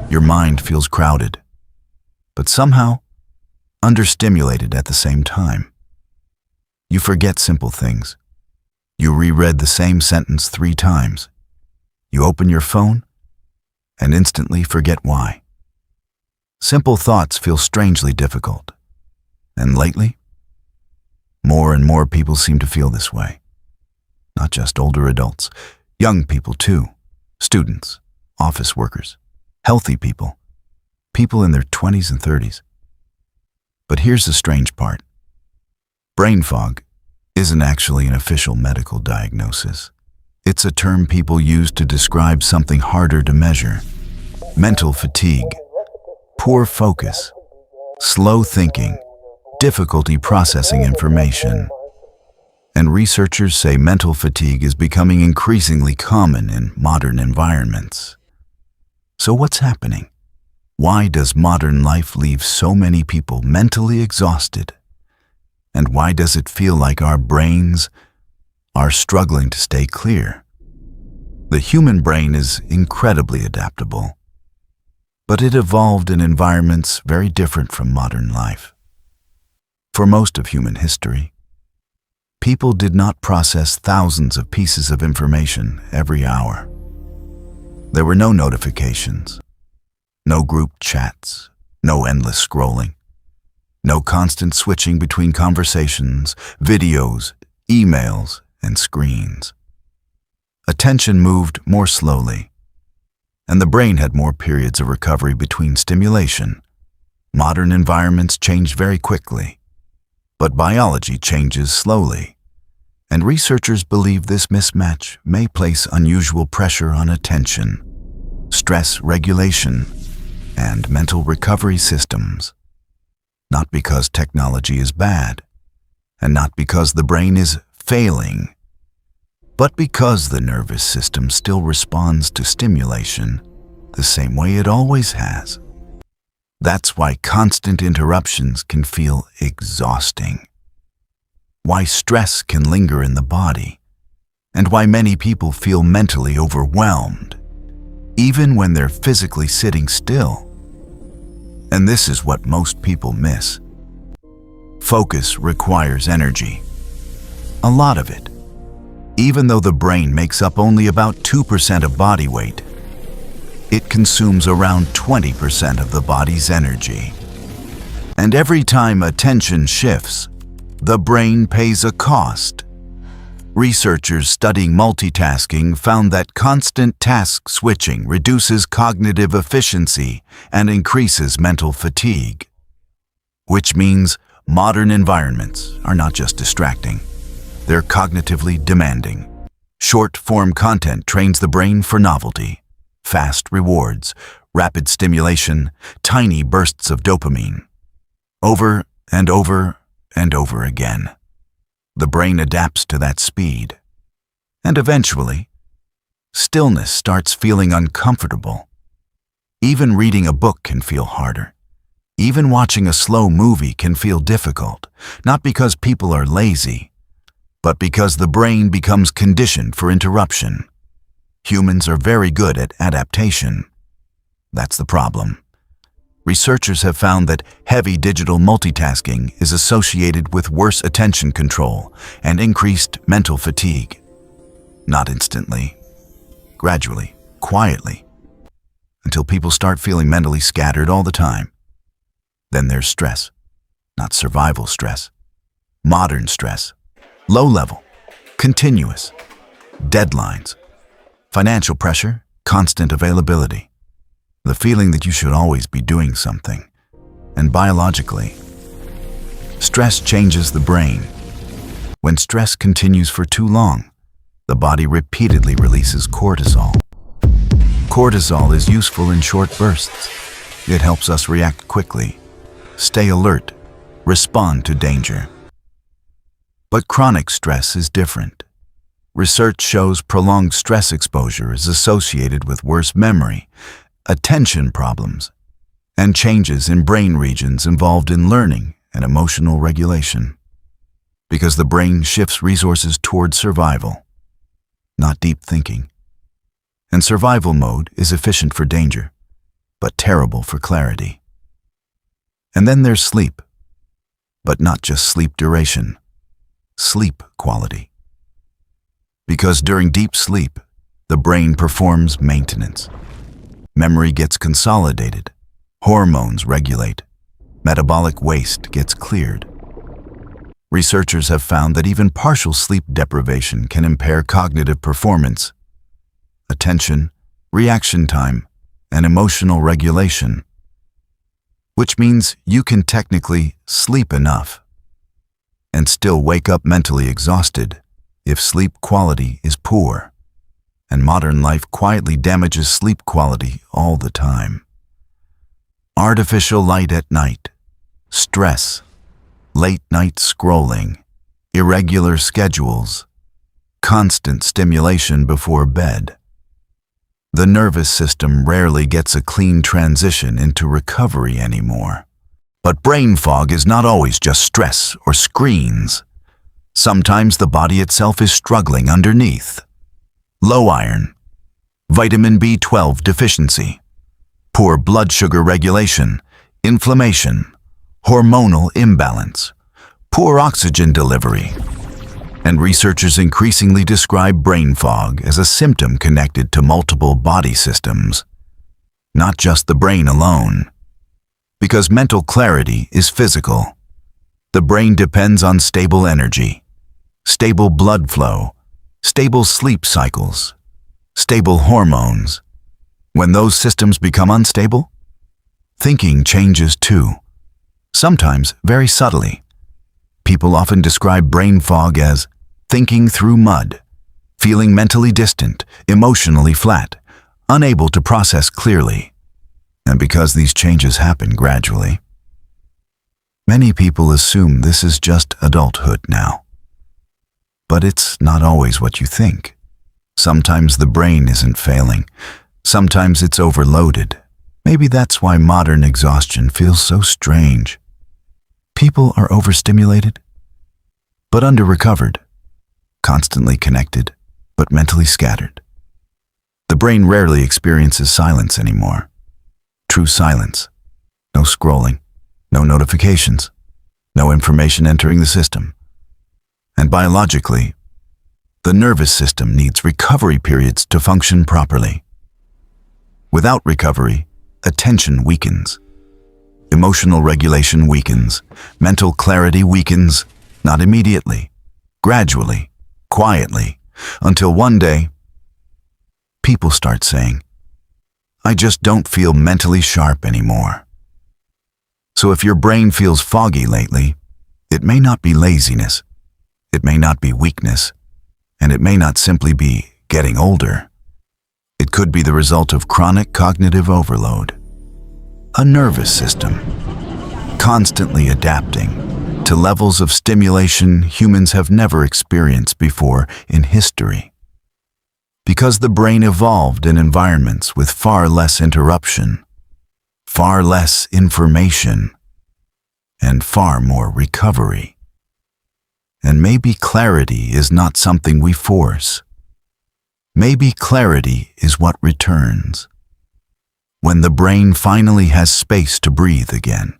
Your mind feels crowded, but somehow understimulated at the same time. You forget simple things. You reread the same sentence 3 times. You open your phone and instantly forget why. Simple thoughts feel strangely difficult. And lately, more and more people seem to feel this way. Not just older adults, young people too, students, office workers, healthy people, people in their 20s and 30s. But here's the strange part. Brain fog isn't actually an official medical diagnosis. It's a term people use to describe something harder to measure. Mental fatigue, poor focus, slow thinking, difficulty processing information. And researchers say mental fatigue is becoming increasingly common in modern environments. So what's happening? Why does modern life leave so many people mentally exhausted? And why does it feel like our brains are struggling to stay clear? The human brain is incredibly adaptable, but it evolved in environments very different from modern life. For most of human history, people did not process thousands of pieces of information every hour. There were no notifications, no group chats, no endless scrolling, no constant switching between conversations, videos, emails, and screens. Attention moved more slowly, and the brain had more periods of recovery between stimulation. Modern environments change very quickly, but biology changes slowly, and researchers believe this mismatch may place unusual pressure on attention, stress regulation, and mental recovery systems. Not because technology is bad, and not because the brain is failing, but because the nervous system still responds to stimulation the same way it always has. That's why constant interruptions can feel exhausting, why stress can linger in the body, and why many people feel mentally overwhelmed, even when they're physically sitting still. And this is what most people miss. Focus requires energy, a lot of it. Even though the brain makes up only about 2% of body weight, it consumes around 20% of the body's energy. And every time attention shifts, the brain pays a cost. Researchers studying multitasking found that constant task switching reduces cognitive efficiency and increases mental fatigue. Which means modern environments are not just distracting, they're cognitively demanding. Short-form content trains the brain for novelty, fast rewards, rapid stimulation, tiny bursts of dopamine. Over and over and over again. The brain adapts to that speed. And eventually, stillness starts feeling uncomfortable. Even reading a book can feel harder. Even watching a slow movie can feel difficult, not because people are lazy, but because the brain becomes conditioned for interruption. Humans are very good at adaptation. That's the problem. Researchers have found that heavy digital multitasking is associated with worse attention control and increased mental fatigue. Not instantly, gradually, quietly, until people start feeling mentally scattered all the time. Then there's stress, not survival stress, modern stress, low level, continuous, deadlines, financial pressure, constant availability. The feeling that you should always be doing something. And biologically, stress changes the brain. When stress continues for too long, the body repeatedly releases cortisol. Cortisol is useful in short bursts. It helps us react quickly, stay alert, respond to danger. But chronic stress is different. Research shows prolonged stress exposure is associated with worse memory, attention problems, and changes in brain regions involved in learning and emotional regulation. Because the brain shifts resources toward survival, not deep thinking. And survival mode is efficient for danger, but terrible for clarity. And then there's sleep, but not just sleep duration, sleep quality. Because during deep sleep, the brain performs maintenance. Memory gets consolidated, hormones regulate, metabolic waste gets cleared. Researchers have found that even partial sleep deprivation can impair cognitive performance, attention, reaction time, and emotional regulation, which means you can technically sleep enough and still wake up mentally exhausted if sleep quality is poor. And modern life quietly damages sleep quality all the time. Artificial light at night, stress, late night scrolling, irregular schedules, constant stimulation before bed. The nervous system rarely gets a clean transition into recovery anymore. But brain fog is not always just stress or screens. Sometimes the body itself is struggling underneath. Low iron, vitamin B12 deficiency, poor blood sugar regulation, inflammation, hormonal imbalance, poor oxygen delivery. And researchers increasingly describe brain fog as a symptom connected to multiple body systems, not just the brain alone. Because mental clarity is physical. The brain depends on stable energy, stable blood flow, stable sleep cycles, stable hormones. When those systems become unstable, thinking changes too, sometimes very subtly. People often describe brain fog as thinking through mud, feeling mentally distant, emotionally flat, unable to process clearly. And because these changes happen gradually, many people assume this is just adulthood now. But it's not always what you think. Sometimes the brain isn't failing. Sometimes it's overloaded. Maybe that's why modern exhaustion feels so strange. People are overstimulated, but under-recovered, constantly connected, but mentally scattered. The brain rarely experiences silence anymore. True silence. No scrolling, no notifications, no information entering the system. And biologically, the nervous system needs recovery periods to function properly. Without recovery, attention weakens. Emotional regulation weakens. Mental clarity weakens, not immediately, gradually, quietly, until one day, people start saying, "I just don't feel mentally sharp anymore." So if your brain feels foggy lately, it may not be laziness. It may not be weakness, and it may not simply be getting older. It could be the result of chronic cognitive overload, a nervous system constantly adapting to levels of stimulation humans have never experienced before in history. Because the brain evolved in environments with far less interruption, far less information, and far more recovery. And maybe clarity is not something we force. Maybe clarity is what returns when the brain finally has space to breathe again.